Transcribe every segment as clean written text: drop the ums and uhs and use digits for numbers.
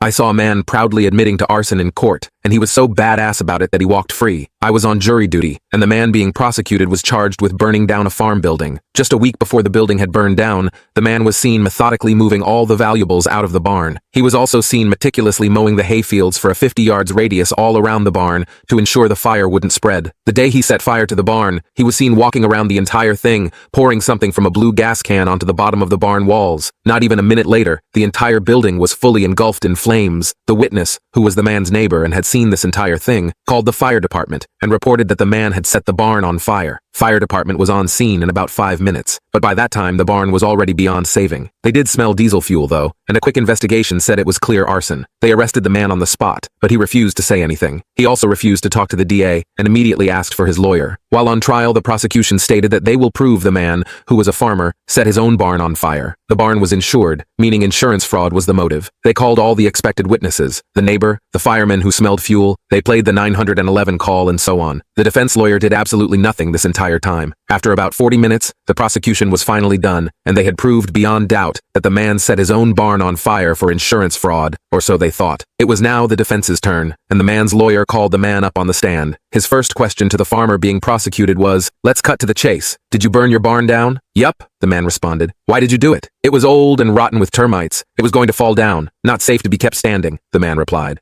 I saw a man proudly admitting to arson in court, and he was so badass about it that he walked free. I was on jury duty, and the man being prosecuted was charged with burning down a farm building. Just a week before the building had burned down, the man was seen methodically moving all the valuables out of the barn. He was also seen meticulously mowing the hayfields for a 50 yards radius all around the barn to ensure the fire wouldn't spread. The day he set fire to the barn, he was seen walking around the entire thing, pouring something from a blue gas can onto the bottom of the barn walls. Not even a minute later, the entire building was fully engulfed in flames. The witness, who was the man's neighbor and had seen this entire thing, called the fire department and reported that the man had set the barn on fire. Fire department was on scene in about 5 minutes, but by that time the barn was already beyond saving. They did smell diesel fuel though, and a quick investigation said it was clear arson. They arrested the man on the spot, but he refused to say anything. He also refused to talk to the DA and immediately asked for his lawyer. While on trial, the prosecution stated that they will prove the man, who was a farmer, set his own barn on fire. The barn was insured, meaning insurance fraud was the motive. They called all the expected witnesses, the neighbor, the fireman who smelled fuel, they played the 911 call and so on. The defense lawyer did absolutely nothing this entire time. After about 40 minutes, the prosecution was finally done, and they had proved beyond doubt that the man set his own barn on fire for insurance fraud, or so they thought. It was now the defense's turn, and the man's lawyer called the man up on the stand. His first question to the farmer being prosecuted was, "Let's cut to the chase. Did you burn your barn down?" "Yup," the man responded. "Why did you do it?" "It was old and rotten with termites. It was going to fall down. Not safe to be kept standing," the man replied.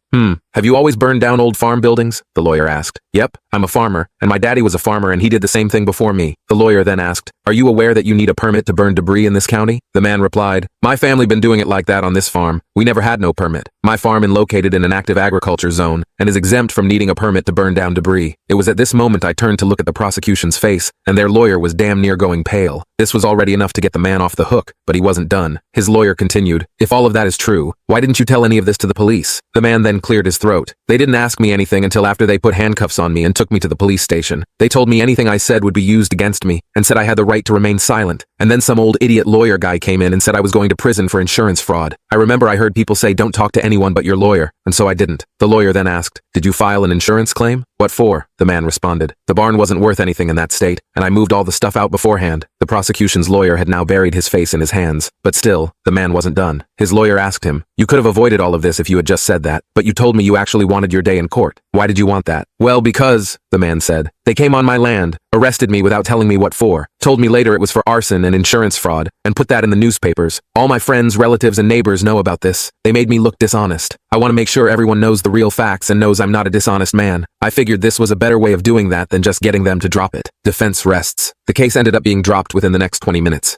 Have you always burned down old farm buildings?" the lawyer asked. "Yep, I'm a farmer, and my daddy was a farmer and he did the same thing before me." The lawyer then asked, "Are you aware that you need a permit to burn debris in this county?" The man replied, "My family been doing it like that on this farm. We never had no permit. My farm is located in an active agriculture zone and is exempt from needing a permit to burn down debris." It was at this moment I turned to look at the prosecution's face, and their lawyer was damn near going pale. This was already enough to get the man off the hook, but he wasn't done. His lawyer continued, "If all of that is true, why didn't you tell any of this to the police?" The man then cleared his throat. "They didn't ask me anything until after they put handcuffs on me and took me to the police station. They told me anything I said would be used against me and said I had the right to remain silent. And then some old idiot lawyer guy came in and said I was going to prison for insurance fraud. I remember I heard people say don't talk to anyone but your lawyer, and so I didn't." The lawyer then asked, "Did you file an insurance claim?" "What for?" the man responded. "The barn wasn't worth anything in that state, and I moved all the stuff out beforehand." The prosecution's lawyer had now buried his face in his hands, but still, the man wasn't done. His lawyer asked him, "You could have avoided all of this if you had just said that, but you told me you actually wanted your day in court. Why did you want that?" "Well, because," the man said, "they came on my land, arrested me without telling me what for, told me later it was for arson and insurance fraud, and put that in the newspapers. All my friends, relatives, and neighbors know about this. They made me look dishonest. I want to make sure everyone knows the real facts and knows I'm not a dishonest man. I figured this was a better way of doing that than just getting them to drop it." Defense rests. The case ended up being dropped within the next 20 minutes.